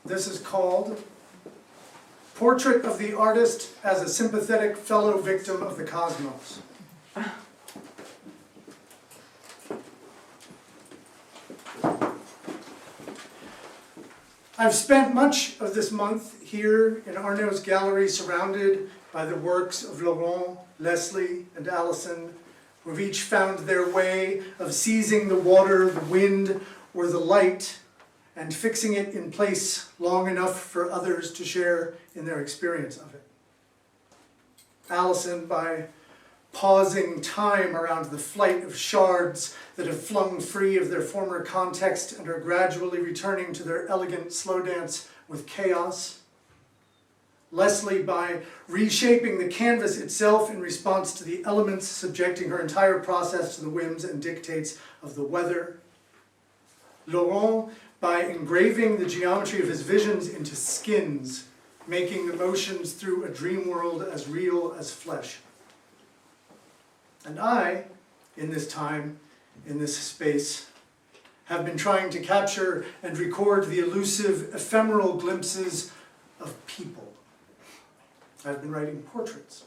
This is called Portrait of the Artist as a Sympathetic Fellow Victim of the Cosmos. I've spent much of this month here in Arnaud's gallery surrounded by the works of Laurent, Leslie, and Alison, who have each found their way of seizing the water, the wind, or the light, and fixing it in place long enough for others to share in their experience of it. Alison, by pausing time around the flight of shards that have flung free of their former context and are gradually returning to their elegant slow dance with chaos. Leslie, by reshaping the canvas itself in response to the elements, subjecting her entire process to the whims and dictates of the weather. Laurent, by engraving the geometry of his visions into skins, making the motions through a dream world as real as flesh. And I, in this time, in this space, have been trying to capture and record the elusive, ephemeral glimpses of people. I've been writing portraits.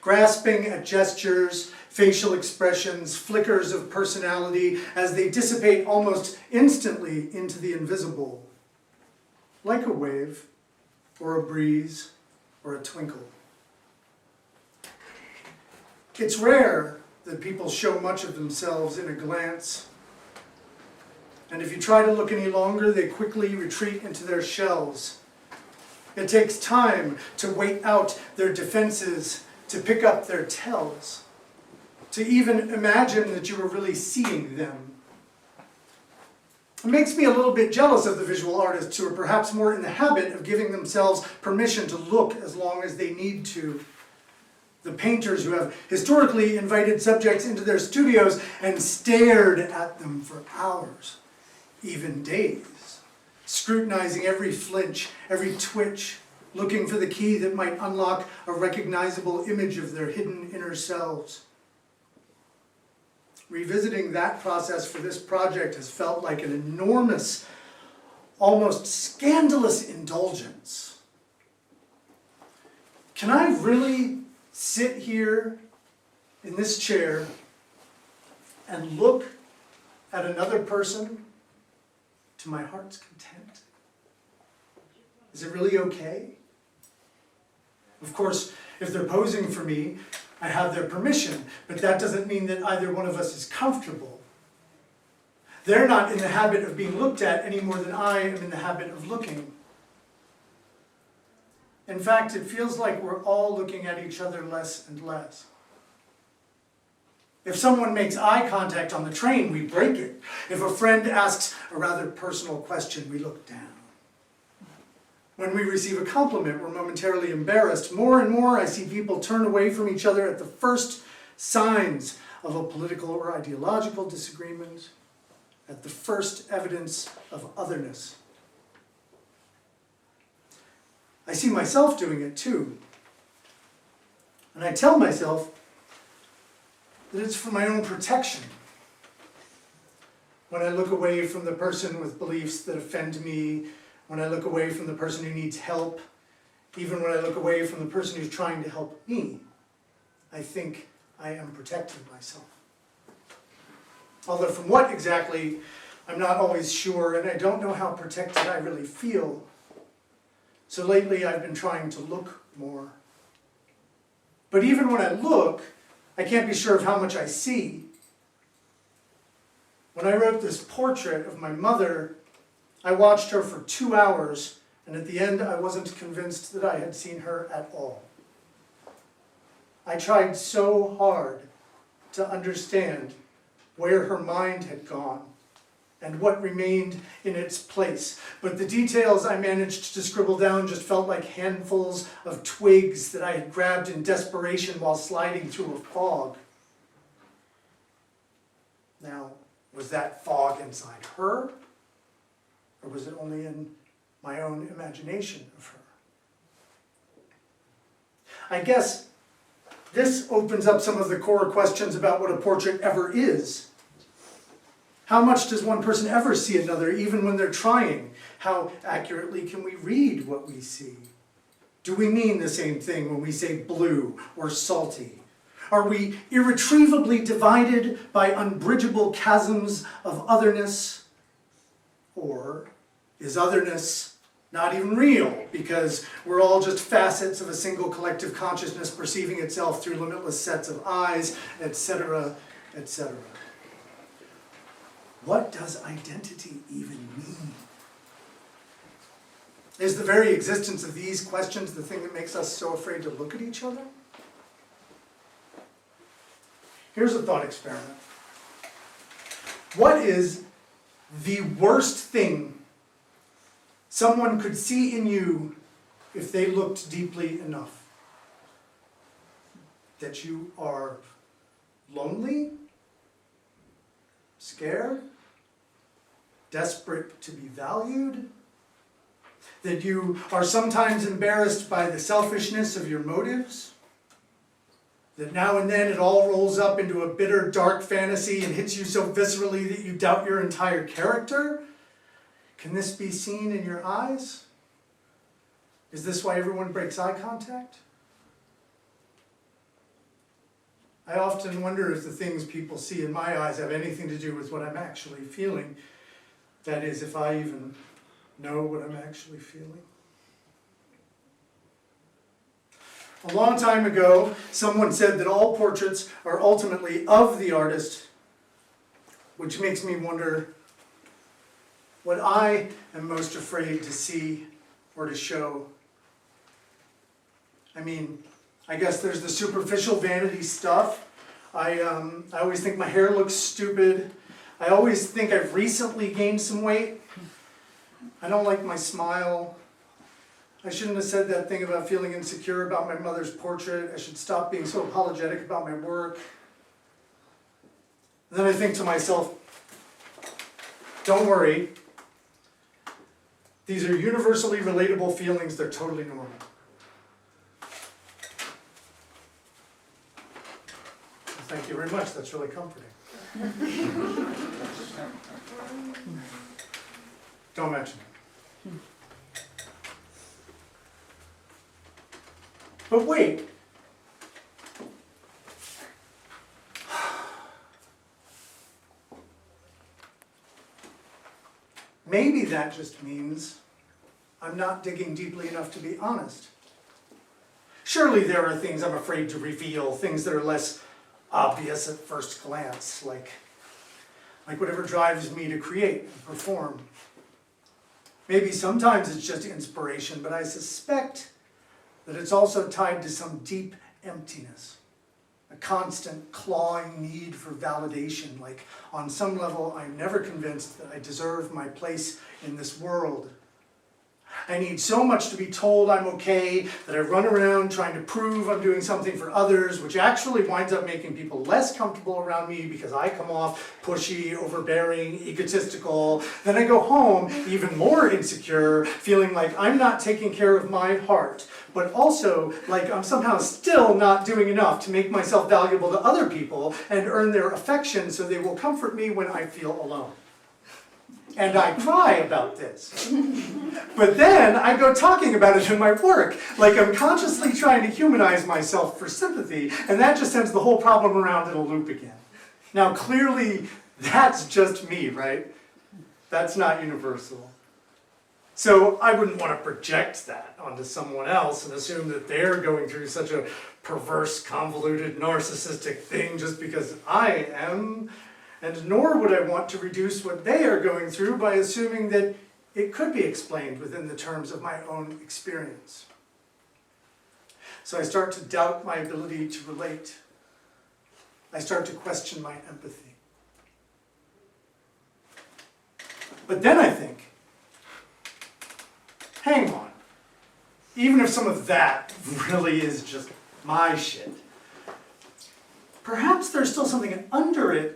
Grasping at gestures, facial expressions, flickers of personality as they dissipate almost instantly into the invisible, like a wave, or a breeze, or a twinkle. It's rare that people show much of themselves in a glance, and if you try to look any longer, they quickly retreat into their shells. It takes time to wait out their defenses, to pick up their tells, to even imagine that you are really seeing them. It makes me a little bit jealous of the visual artists who are perhaps more in the habit of giving themselves permission to look as long as they need to. The painters who have historically invited subjects into their studios and stared at them for hours, even days, scrutinizing every flinch, every twitch, looking for the key that might unlock a recognizable image of their hidden inner selves. Revisiting that process for this project has felt like an enormous, almost scandalous indulgence. Can I really sit here in this chair and look at another person to my heart's content? Is it really okay? Of course, if they're posing for me, I have their permission, but that doesn't mean that either one of us is comfortable. They're not in the habit of being looked at any more than I am in the habit of looking. In fact, it feels like we're all looking at each other less and less. If someone makes eye contact on the train, we break it. If a friend asks a rather personal question, we look down. When we receive a compliment, we're momentarily embarrassed. More and more, I see people turn away from each other at the first signs of a political or ideological disagreement, at the first evidence of otherness. I see myself doing it too. And I tell myself that it's for my own protection. When I look away from the person with beliefs that offend me, when I look away from the person who needs help, even when I look away from the person who's trying to help me, I think I am protecting myself. Although from what exactly, I'm not always sure, and I don't know how protected I really feel. So lately I've been trying to look more. But even when I look, I can't be sure of how much I see. When I wrote this portrait of my mother, I watched her for 2 hours, and at the end I wasn't convinced that I had seen her at all. I tried so hard to understand where her mind had gone and what remained in its place. But the details I managed to scribble down just felt like handfuls of twigs that I had grabbed in desperation while sliding through a fog. Now, was that fog inside her? Or was it only in my own imagination of her? I guess this opens up some of the core questions about what a portrait ever is. How much does one person ever see another, even when they're trying? How accurately can we read what we see? Do we mean the same thing when we say blue or salty? Are we irretrievably divided by unbridgeable chasms of otherness? Or is otherness not even real, because we're all just facets of a single collective consciousness perceiving itself through limitless sets of eyes, etc., etc.? What does identity even mean? Is the very existence of these questions the thing that makes us so afraid to look at each other? Here's a thought experiment. What is the worst thing someone could see in you if they looked deeply enough? That you are lonely, scared, desperate to be valued, that you are sometimes embarrassed by the selfishness of your motives, that now and then it all rolls up into a bitter, dark fantasy and hits you so viscerally that you doubt your entire character? Can this be seen in your eyes? Is this why everyone breaks eye contact? I often wonder if the things people see in my eyes have anything to do with what I'm actually feeling. That is, if I even know what I'm actually feeling. A long time ago, someone said that all portraits are ultimately of the artist, which makes me wonder what I am most afraid to see or to show. I mean, I guess there's the superficial vanity stuff. I always think my hair looks stupid. I always think I've recently gained some weight. I don't like my smile. I shouldn't have said that thing about feeling insecure about my mother's portrait. I should stop being so apologetic about my work. And then I think to myself, don't worry. These are universally relatable feelings. They're totally normal. Thank you very much. That's really comforting. Don't mention it. But wait. Maybe that just means I'm not digging deeply enough to be honest. Surely there are things I'm afraid to reveal, things that are less obvious at first glance, like whatever drives me to create and perform. Maybe sometimes it's just inspiration, but I suspect that it's also tied to some deep emptiness, a constant clawing need for validation, like on some level I'm never convinced that I deserve my place in this world. I need so much to be told I'm okay that I run around trying to prove I'm doing something for others, which actually winds up making people less comfortable around me because I come off pushy, overbearing, egotistical. Then I go home even more insecure, feeling like I'm not taking care of my heart, but also like I'm somehow still not doing enough to make myself valuable to other people and earn their affection so they will comfort me when I feel alone. And I cry about this. But then I go talking about it in my work, like I'm consciously trying to humanize myself for sympathy, and that just sends the whole problem around in a loop again. Now clearly, that's just me, right? That's not universal. So I wouldn't want to project that onto someone else and assume that they're going through such a perverse, convoluted, narcissistic thing just because I am. And nor would I want to reduce what they are going through by assuming that it could be explained within the terms of my own experience. So I start to doubt my ability to relate. I start to question my empathy. But then I think, hang on, even if some of that really is just my shit, perhaps there's still something under it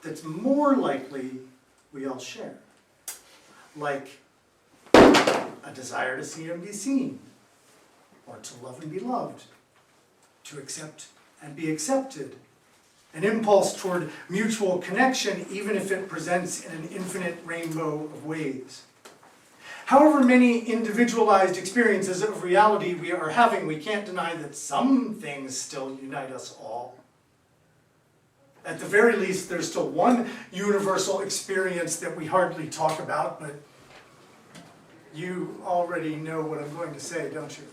that's more likely we all share. Like a desire to see and be seen, or to love and be loved, to accept and be accepted, an impulse toward mutual connection even if it presents in an infinite rainbow of ways. however many individualized experiences of reality we are having, we can't deny that some things still unite us all. At the very least, there's still one universal experience that we hardly talk about, but you already know what I'm going to say, don't you?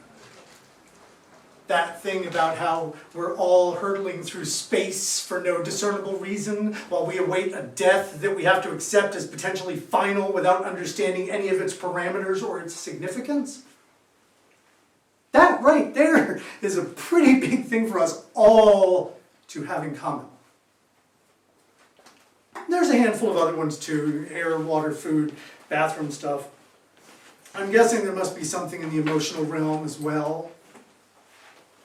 That thing about how we're all hurtling through space for no discernible reason while we await a death that we have to accept as potentially final without understanding any of its parameters or its significance. That right there is a pretty big thing for us all to have in common. There's a handful of other ones too: air, water, food, bathroom stuff. I'm guessing there must be something in the emotional realm as well.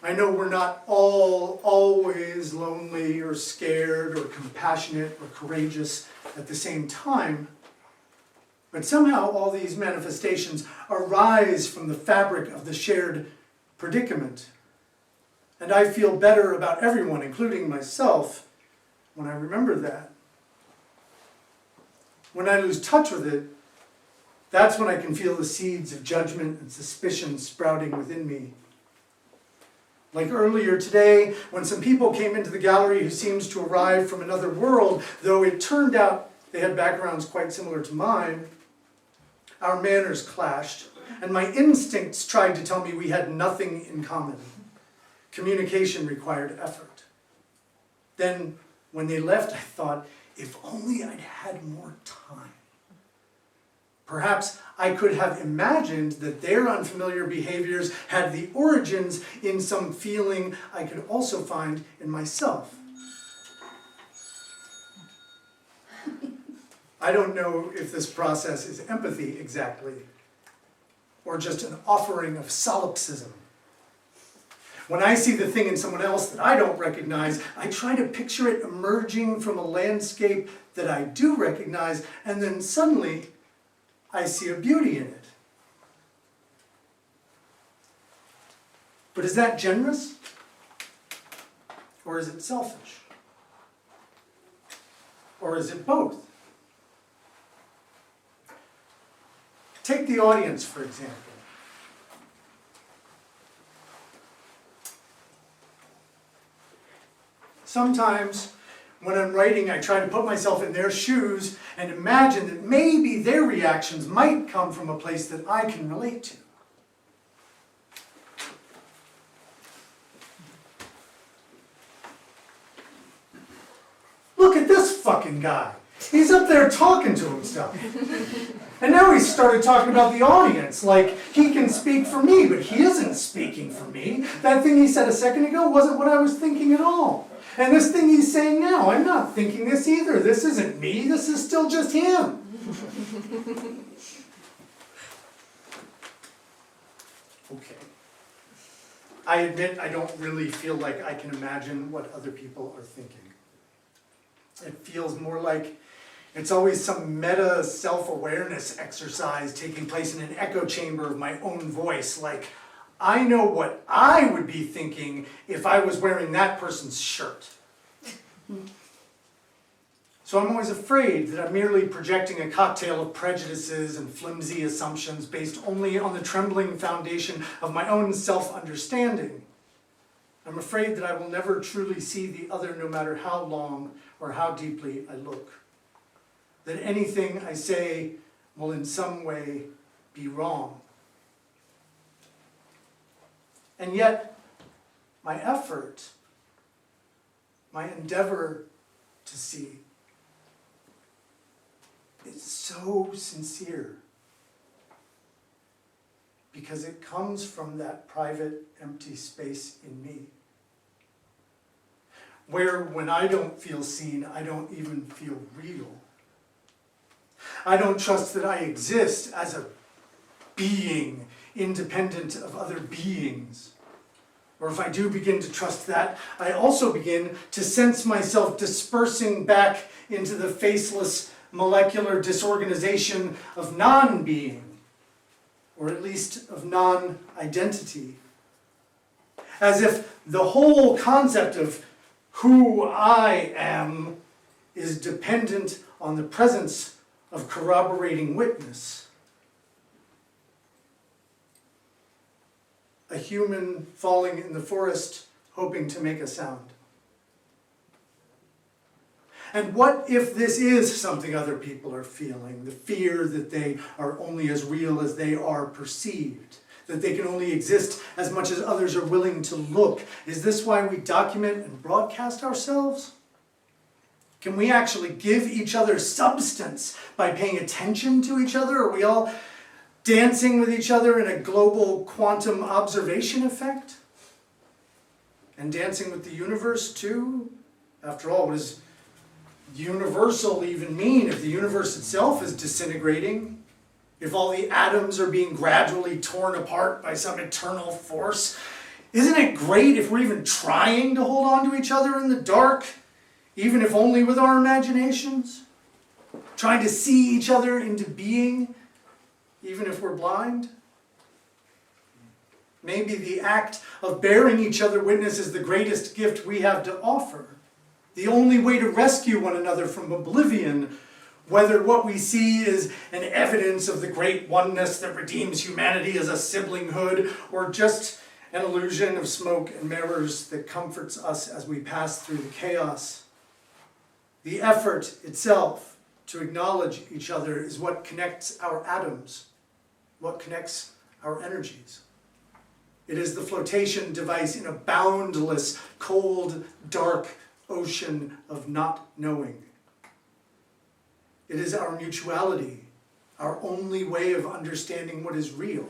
I know we're not all always lonely or scared or compassionate or courageous at the same time, but somehow all these manifestations arise from the fabric of the shared predicament. And I feel better about everyone, including myself, when I remember that. When I lose touch with it, that's when I can feel the seeds of judgment and suspicion sprouting within me. Like earlier today, when some people came into the gallery who seemed to arrive from another world, though it turned out they had backgrounds quite similar to mine, our manners clashed, and my instincts tried to tell me we had nothing in common. Communication required effort. Then, when they left, I thought, if only I'd had more time. Perhaps I could have imagined that their unfamiliar behaviors had the origins in some feeling I could also find in myself. I don't know if this process is empathy exactly, or just an offering of solipsism. When I see the thing in someone else that I don't recognize, I try to picture it emerging from a landscape that I do recognize, and then suddenly I see a beauty in it. But is that generous? Or is it selfish? Or is it both? Take the audience, for example. Sometimes, when I'm writing, I try to put myself in their shoes and imagine that maybe their reactions might come from a place that I can relate to. Look at this fucking guy. He's up there talking to himself. And now he's started talking about the audience, like he can speak for me, but he isn't speaking for me. That thing he said a second ago wasn't what I was thinking at all. And this thing he's saying now, I'm not thinking this either. This isn't me, this is still just him. Okay. I admit I don't really feel like I can imagine what other people are thinking. It feels more like it's always some meta self-awareness exercise taking place in an echo chamber of my own voice, like I know what I would be thinking if I was wearing that person's shirt. So I'm always afraid that I'm merely projecting a cocktail of prejudices and flimsy assumptions based only on the trembling foundation of my own self-understanding. I'm afraid that I will never truly see the other no matter how long or how deeply I look. That anything I say will in some way be wrong. And yet, my effort, my endeavor to see, is so sincere because it comes from that private, empty space in me. Where when I don't feel seen, I don't even feel real. I don't trust that I exist as a being independent of other beings. Or if I do begin to trust that, I also begin to sense myself dispersing back into the faceless molecular disorganization of non-being, or at least of non-identity. As if the whole concept of who I am is dependent on the presence of corroborating witness. a human falling in the forest hoping to make a sound? And what if this is something other people are feeling, the fear that they are only as real as they are perceived, that they can only exist as much as others are willing to look? Is this why we document and broadcast ourselves? Can we actually give each other substance by paying attention to each other? Are we all dancing with each other in a global quantum observation effect? And dancing with the universe too? After all, what does universal even mean if the universe itself is disintegrating? If all the atoms are being gradually torn apart by some eternal force? Isn't it great if we're even trying to hold on to each other in the dark, even if only with our imaginations? Trying to see each other into being, even if we're blind? Maybe the act of bearing each other witness is the greatest gift we have to offer. The only way to rescue one another from oblivion, whether what we see is an evidence of the great oneness that redeems humanity as a siblinghood, or just an illusion of smoke and mirrors that comforts us as we pass through the chaos. The effort itself to acknowledge each other is what connects our atoms, what connects our energies. It is the flotation device in a boundless, cold, dark ocean of not knowing. It is our mutuality, our only way of understanding what is real.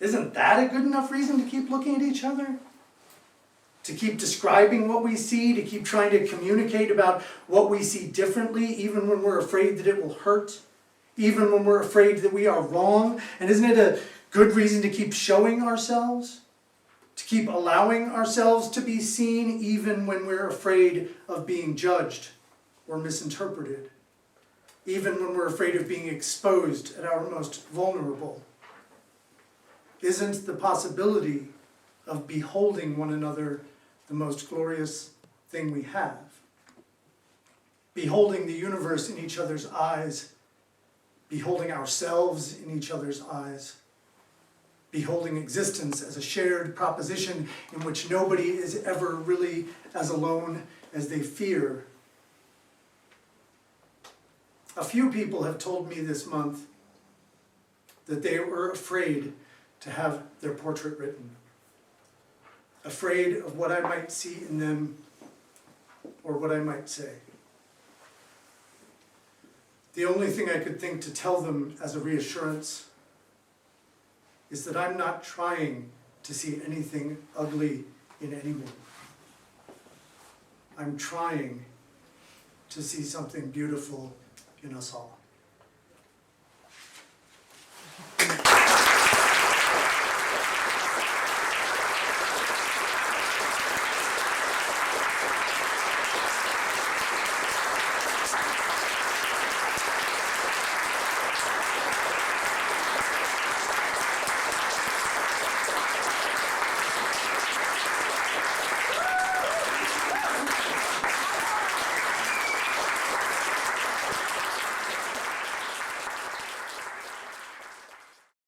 Isn't that a good enough reason to keep looking at each other? To keep describing what we see, to keep trying to communicate about what we see differently, even when we're afraid that it will hurt, even when we're afraid that we are wrong? And isn't it a good reason to keep showing ourselves? To keep allowing ourselves to be seen even when we're afraid of being judged or misinterpreted, even when we're afraid of being exposed at our most vulnerable? Isn't the possibility of beholding one another the most glorious thing we have? Beholding the universe in each other's eyes, beholding ourselves in each other's eyes, beholding existence as a shared proposition in which nobody is ever really as alone as they fear. A few people have told me this month that they were afraid to have their portrait written, afraid of what I might see in them or what I might say. The only thing I could think to tell them as a reassurance is that I'm not trying to see anything ugly in anyone. I'm trying to see something beautiful in us all.